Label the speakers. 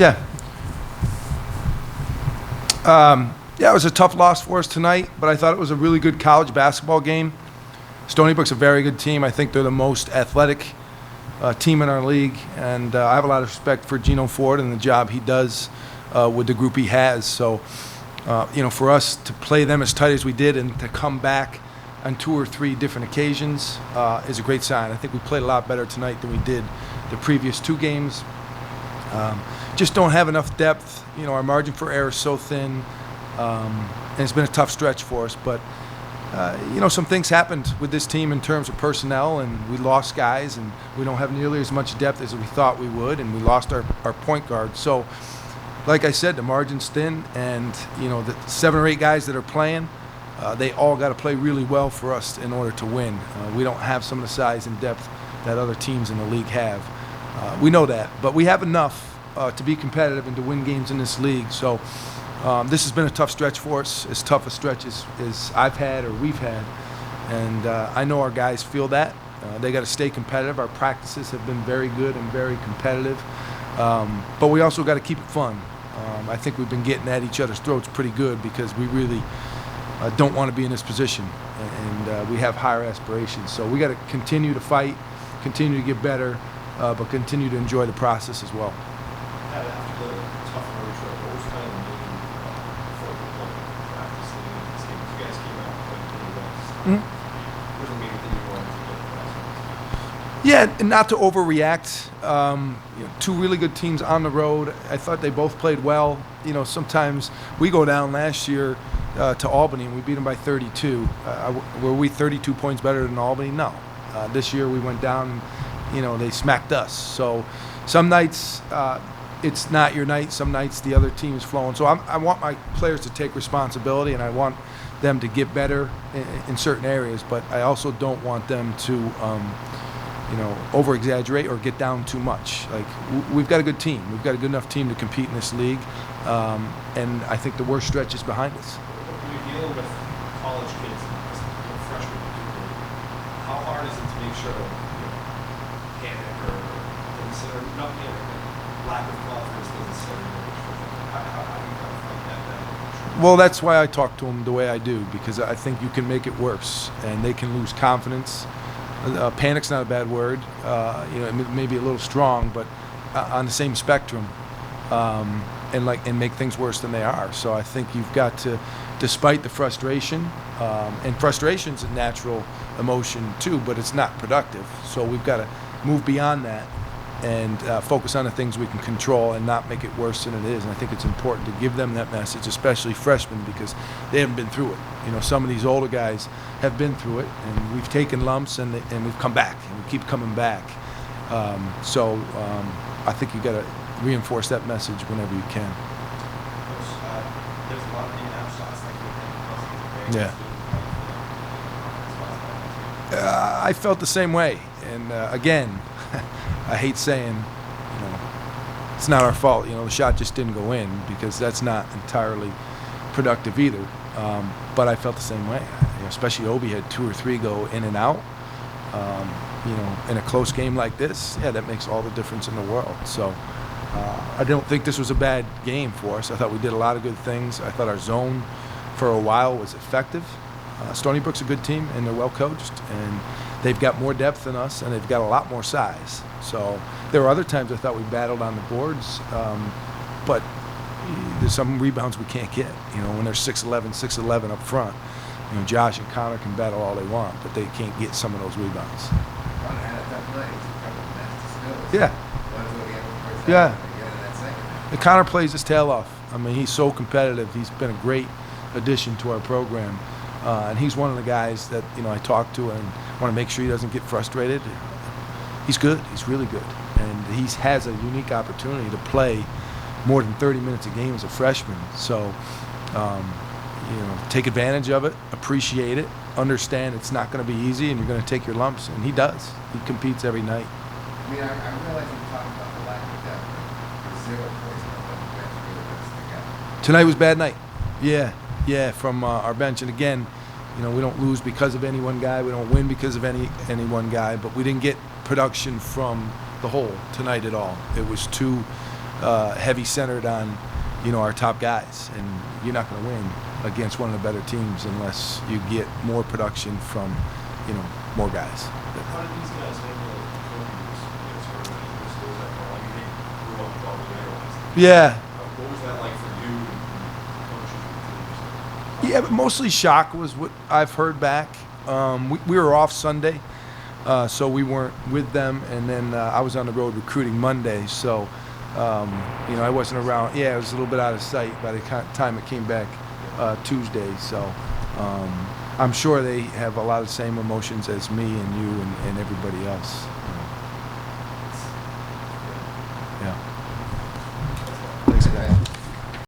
Speaker 1: Yeah. Yeah, it was a tough loss for us tonight, but I thought it was a really good college basketball game. Stony Brook's a very good team. I think they're the most athletic team in our league, and I have a lot of respect for Gino Ford and the job he does with the group he has. So, for us to play them as tight as we did and to come back on 2 or 3 different occasions is a great sign. I think we played a lot better tonight than we did the previous 2 games. Just don't have enough depth. Our margin for error is so thin, and it's been a tough stretch for us. But, some things happened with this team in terms of personnel, and we lost guys, and we don't have nearly as much depth as we thought we would, and we lost our point guard. So, like I said, the margin's thin, and, the 7 or 8 guys that are playing, they all got to play really well for us in order to win. We don't have some of the size and depth that other teams in the league have. We know that, but we have enough to be competitive and to win games in this league. So this has been a tough stretch for us, as tough a stretch as I've had or we've had. And I know our guys feel that. They got to stay competitive. Our practices have been very good and very competitive. But we also got to keep it fun. I think we've been getting at each other's throats pretty good because we really don't want to be in this position, and we have higher aspirations. So we got to continue to fight, continue to get better, but continue to enjoy the process as well.
Speaker 2: After the tough road trip, what was kind of the main focal point of practice leading into this game? You guys came out and played pretty well. What was the main thing you wanted to get across?
Speaker 1: Yeah, and not to overreact. 2 really good teams on the road. I thought they both played well. Sometimes we go down last year to Albany and we beat them by 32. Were we 32 points better than Albany? No. This year we went down, they smacked us. So some nights it's not your night. Some nights the other team is flowing. So I want my players to take responsibility, and I want them to get better in certain areas. But I also don't want them to, over-exaggerate or get down too much. Like, we've got a good team. We've got a good enough team to compete in this league, and I think the worst stretch is behind us.
Speaker 2: When you're dealing with college kids, freshmen particularly, how hard is it to make sure panic or consider not panic, but lack of confidence doesn't set in? How do you kind of fight that?
Speaker 1: Well, that's why I talk to them the way I do, because I think you can make it worse, and they can lose confidence. Panic's not a bad word. It may be a little strong, but on the same spectrum, and make things worse than they are. So I think you've got to, despite the frustration, and frustration's a natural emotion too, but it's not productive. So we've got to move beyond that and focus on the things we can control and not make it worse than it is. And I think it's important to give them that message, especially freshmen, because they haven't been through it. Some of these older guys have been through it, and we've taken lumps, and we've come back, and we keep coming back. I think you got to reinforce that message whenever you can.
Speaker 2: There's a lot of in-out shots like
Speaker 1: Yeah. I felt the same way, and again, I hate saying, it's not our fault. The shot just didn't go in, because that's not entirely productive either. But I felt the same way. Especially Obi had 2 or 3 go in and out. In a close game like this, that makes all the difference in the world. So I don't think this was a bad game for us. I thought we did a lot of good things. I thought our zone for a while was effective. Stony Brook's a good team, and they're well coached, and they've got more depth than us, and they've got a lot more size. So there were other times I thought we battled on the boards, but there's some rebounds we can't get. When they're 6'11" up front, Josh and Connor can battle all they want, but they can't get some of those rebounds. Yeah. And Connor plays his tail off. He's so competitive. He's been a great addition to our program. And he's one of the guys that I talk to and want to make sure he doesn't get frustrated. He's good. He's really good, and he has a unique opportunity to play more than 30 minutes a game as a freshman. So, take advantage of it, appreciate it, understand it's not going to be easy, and you're going to take your lumps. And he does. He competes every night.
Speaker 3: I realize you're talking about the lack of depth, but 0 points on the bench really does stick out.
Speaker 1: Tonight was a bad night. Yeah, from our bench. And again, we don't lose because of any one guy. We don't win because of any one guy. But we didn't get production from the whole tonight at all. It was too heavy centered on, our top guys, and you're not going to win against one of the better teams unless you get more production from, more guys.
Speaker 2: How did these guys handle COVID against her? What was that for? I mean, they grew up probably analyzed.
Speaker 1: Yeah.
Speaker 2: What was that like for you and coaching the teams?
Speaker 1: Yeah, but mostly shock was what I've heard back. We were off Sunday, so we weren't with them, and then I was on the road recruiting Monday, so I wasn't around. Yeah, it was a little bit out of sight by the time it came back Tuesday. So I'm sure they have a lot of the same emotions as me and you and everybody else.